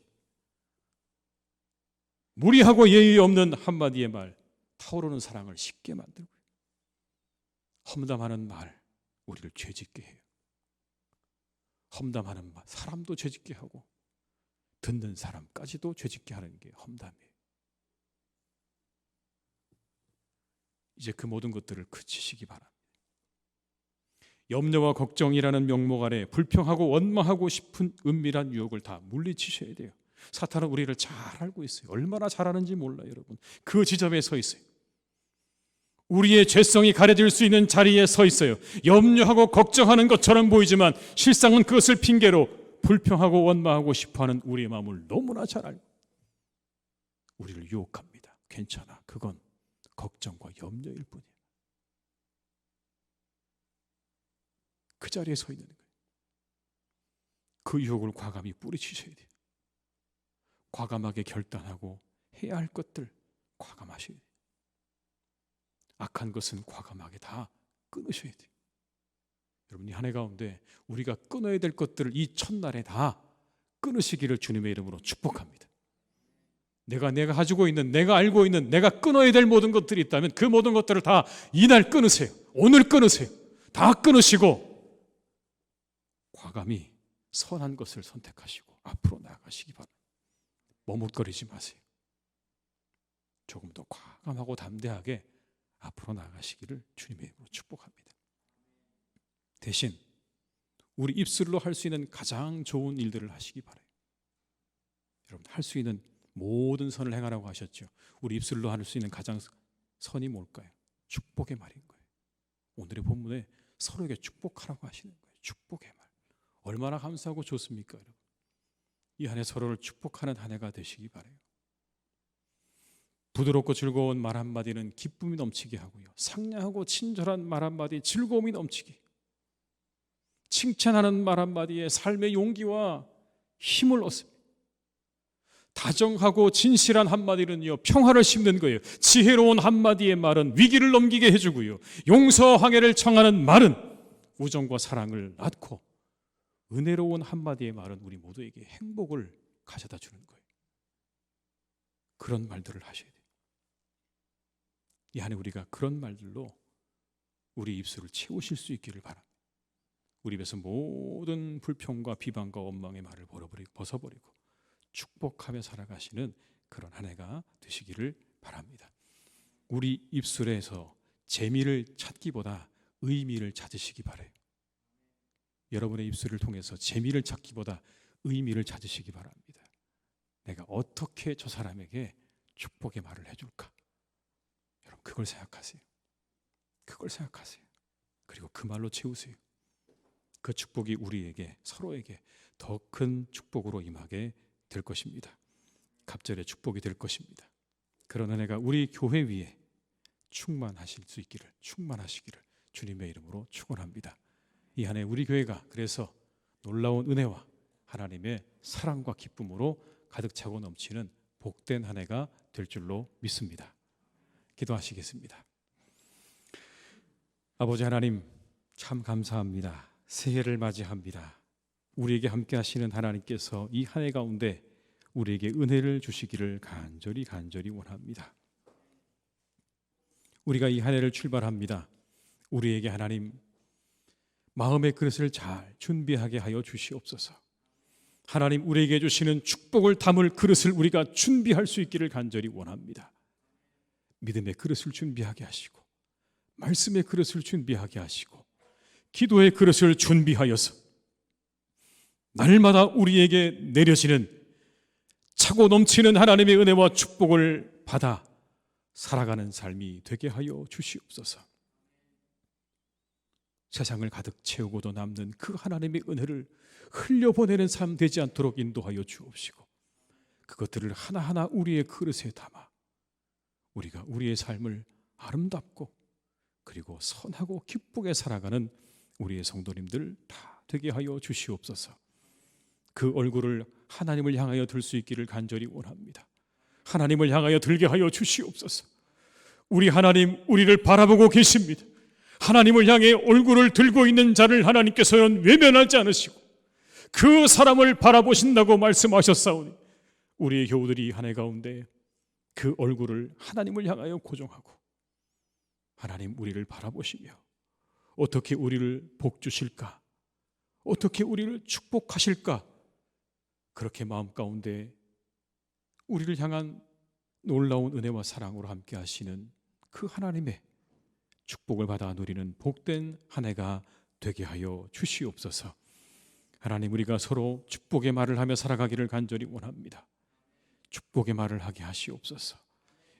무리하고 예의 없는 한마디의 말 타오르는 사랑을 쉽게 만들고요, 험담하는 말 우리를 죄짓게 해요. 험담하는 말 사람도 죄짓게 하고 듣는 사람까지도 죄짓게 하는 게 험담이에요. 이제 그 모든 것들을 그치시기 바랍니다. 염려와 걱정이라는 명목 아래 불평하고 원망하고 싶은 은밀한 유혹을 다 물리치셔야 돼요. 사탄은 우리를 잘 알고 있어요. 얼마나 잘 아는지 몰라요, 여러분. 그 지점에 서 있어요. 우리의 죄성이 가려질 수 있는 자리에 서 있어요. 염려하고 걱정하는 것처럼 보이지만 실상은 그것을 핑계로 불평하고 원망하고 싶어하는 우리의 마음을 너무나 잘 알고 우리를 유혹합니다. 괜찮아, 그건 걱정과 염려일 뿐이야. 그 자리에 서 있는 거예요. 그 유혹을 과감히 뿌리치셔야 돼요. 과감하게 결단하고 해야 할 것들 과감하셔야 돼요. 악한 것은 과감하게 다 끊으셔야 돼요. 여러분, 이 한 해 가운데 우리가 끊어야 될 것들을 이 첫날에 다 끊으시기를 주님의 이름으로 축복합니다. 내가 가지고 있는, 내가 알고 있는, 내가 끊어야 될 모든 것들이 있다면 그 모든 것들을 다 이날 끊으세요. 오늘 끊으세요. 다 끊으시고 과감히 선한 것을 선택하시고 앞으로 나아가시기 바랍니다. 머뭇거리지 마세요. 조금 더 과감하고 담대하게 앞으로 나아가시기를 주님의 이름으로 축복합니다. 대신 우리 입술로 할 수 있는 가장 좋은 일들을 하시기 바라요. 여러분, 할 수 있는 모든 선을 행하라고 하셨죠. 우리 입술로 할 수 있는 가장 선이 뭘까요? 축복의 말인 거예요. 오늘의 본문에 서로에게 축복하라고 하시는 거예요. 축복의 말. 얼마나 감사하고 좋습니까, 여러분? 이 한 해 서로를 축복하는 한 해가 되시기 바라요. 부드럽고 즐거운 말 한마디는 기쁨이 넘치게 하고요. 상냥하고 친절한 말 한마디 즐거움이 넘치게, 칭찬하는 말 한마디에 삶의 용기와 힘을 얻습니다. 다정하고 진실한 한마디는요, 평화를 심는 거예요. 지혜로운 한마디의 말은 위기를 넘기게 해주고요. 용서항해를 청하는 말은 우정과 사랑을 낳고, 은혜로운 한마디의 말은 우리 모두에게 행복을 가져다 주는 거예요. 그런 말들을 하셔야 돼요. 이 안에 우리가 그런 말들로 우리 입술을 채우실 수 있기를 바랍니다. 우리 입에서 모든 불평과 비방과 원망의 말을 벗어버리고 축복하며 살아가시는 그런 한 해가 되시기를 바랍니다. 우리 입술에서 재미를 찾기보다 의미를 찾으시기 바라요. 여러분의 입술을 통해서 재미를 찾기보다 의미를 찾으시기 바랍니다. 내가 어떻게 저 사람에게 축복의 말을 해줄까? 여러분, 그걸 생각하세요. 그걸 생각하세요. 그리고 그 말로 채우세요. 그 축복이 우리에게, 서로에게 더 큰 축복으로 임하게 될 것입니다. 갑절의 축복이 될 것입니다. 그런 은혜가 우리 교회 위에 충만하실 수 있기를, 충만하시기를 주님의 이름으로 축원합니다. 이 한 해 우리 교회가 그래서 놀라운 은혜와 하나님의 사랑과 기쁨으로 가득 차고 넘치는 복된 한 해가 될 줄로 믿습니다. 기도하시겠습니다. 아버지 하나님, 참 감사합니다. 새해를 맞이합니다. 우리에게 함께 하시는 하나님께서 이 한 해 가운데 우리에게 은혜를 주시기를 간절히 원합니다. 우리가 이 한 해를 출발합니다. 우리에게 하나님, 마음의 그릇을 잘 준비하게 하여 주시옵소서. 하나님, 우리에게 주시는 축복을 담을 그릇을 우리가 준비할 수 있기를 간절히 원합니다. 믿음의 그릇을 준비하게 하시고, 말씀의 그릇을 준비하게 하시고, 기도의 그릇을 준비하여서 날마다 우리에게 내려지는 차고 넘치는 하나님의 은혜와 축복을 받아 살아가는 삶이 되게 하여 주시옵소서. 세상을 가득 채우고도 남는 그 하나님의 은혜를 흘려보내는 삶 되지 않도록 인도하여 주옵시고, 그것들을 하나하나 우리의 그릇에 담아 우리가 우리의 삶을 아름답고 그리고 선하고 기쁘게 살아가는 우리의 성도님들 다 되게 하여 주시옵소서. 그 얼굴을 하나님을 향하여 들 수 있기를 간절히 원합니다. 하나님을 향하여 들게 하여 주시옵소서. 우리 하나님, 우리를 바라보고 계십니다. 하나님을 향해 얼굴을 들고 있는 자를 하나님께서는 외면하지 않으시고 그 사람을 바라보신다고 말씀하셨사오니, 우리의 교우들이 한 해 가운데 그 얼굴을 하나님을 향하여 고정하고 하나님, 우리를 바라보시며 어떻게 우리를 복 주실까, 어떻게 우리를 축복하실까, 그렇게 마음 가운데 우리를 향한 놀라운 은혜와 사랑으로 함께 하시는 그 하나님의 축복을 받아 누리는 복된 한 해가 되게 하여 주시옵소서. 하나님, 우리가 서로 축복의 말을 하며 살아가기를 간절히 원합니다. 축복의 말을 하게 하시옵소서.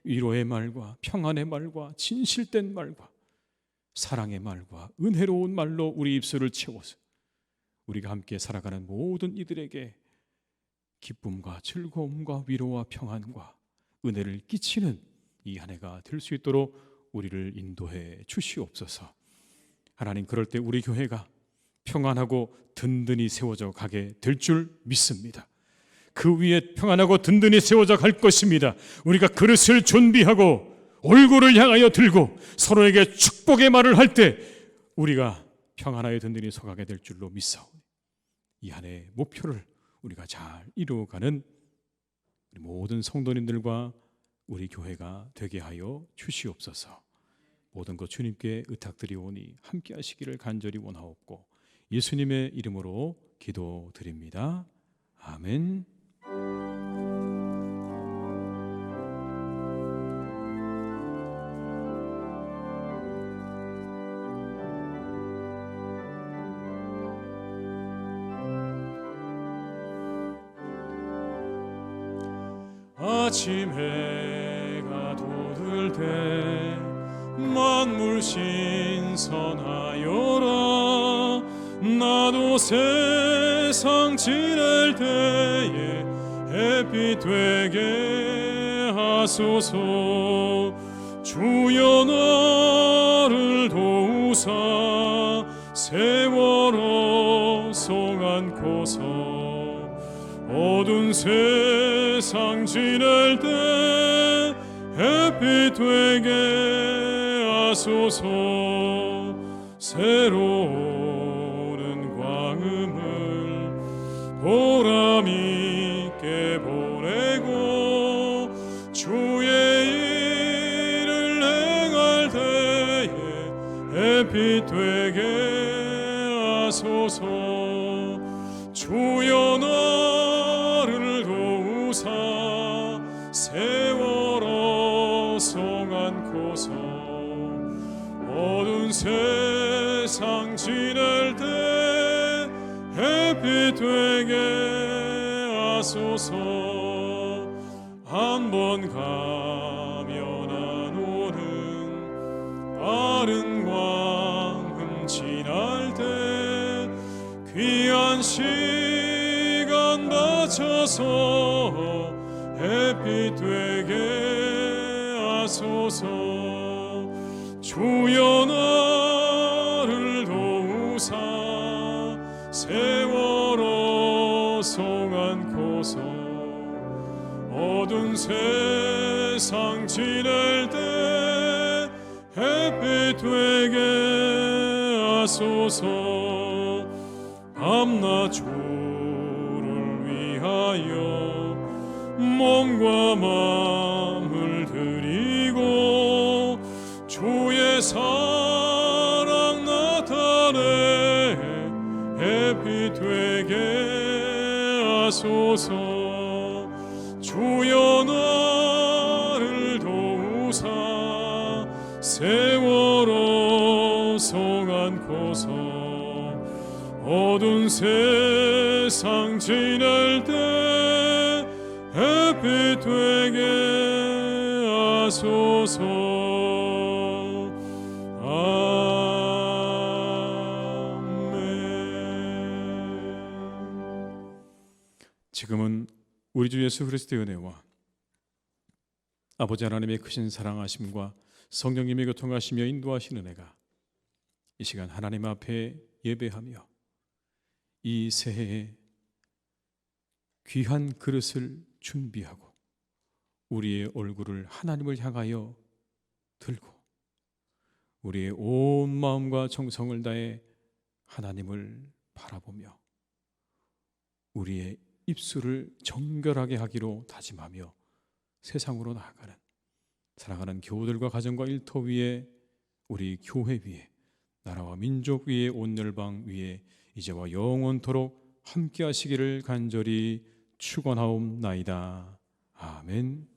위로의 말과 평안의 말과 진실된 말과 사랑의 말과 은혜로운 말로 우리 입술을 채워서 우리가 함께 살아가는 모든 이들에게 기쁨과 즐거움과 위로와 평안과 은혜를 끼치는 이 한 해가 될 수 있도록 우리를 인도해 주시옵소서. 하나님, 그럴 때 우리 교회가 평안하고 든든히 세워져 가게 될 줄 믿습니다. 그 위에 평안하고 든든히 세워져 갈 것입니다. 우리가 그릇을 준비하고 얼굴을 향하여 들고 서로에게 축복의 말을 할 때 우리가 평안하여 든든히 서가게 될 줄로 믿사오니 이 한 해의 목표를 우리가 잘 이루어가는 우리 모든 성도님들과 우리 교회가 되게 하여 주시옵소서. 모든 것 주님께 의탁드리오니 함께 하시기를 간절히 원하옵고 예수님의 이름으로 기도드립니다. 아멘. 아침 해가 돋을 때 만물 신선하여라. 나도 세상 지낼 때에 햇빛 되게 하소서. 주여 나를 도우사 세월호 속 안고서 어두운 세상 지낼 때 햇빛 되게 하소서. 새로운 광음을 보람있게 보내고 주의 일을 행할 때에 햇빛 되게 하소서. 주여 나를 도우사 세월호 속 안고서 어두운 세상 지낼 때 햇빛 되게 하소서. 한 번 가면 안 오는 빠른 광음 지날 때 귀한 시간 바쳐서 햇빛 되게 하소서. 주여 나를 도우사 세월호 속 안고서 어두운 세상 지낼 때 햇빛 되게 하소서. 밤낮 주를 위하여 몸과 마음을 드리고 주의 사랑 나타내 햇빛 되게 하소서. 주여 나를 도우사 세월호 속 안고서 어두운 세상 지낼 때 햇빛 되게 하소서. 아멘. 지금은 우리 주 예수 그리스도의 은혜와 아버지 하나님의 크신 사랑하심과 성령님의 교통하시며 인도하시는 은혜가 이 시간 하나님 앞에 예배하며 이 새해에 귀한 그릇을 준비하고 우리의 얼굴을 하나님을 향하여 들고 우리의 온 마음과 정성을 다해 하나님을 바라보며 우리의 입술을 정결하게 하기로 다짐하며 세상으로 나아가는 사랑하는 교우들과 가정과 일터 위에 우리 교회 위에 나라와 민족 위에 온 열방 위에 이제와 영원토록 함께 하시기를 간절히 축원하옵나이다. 아멘.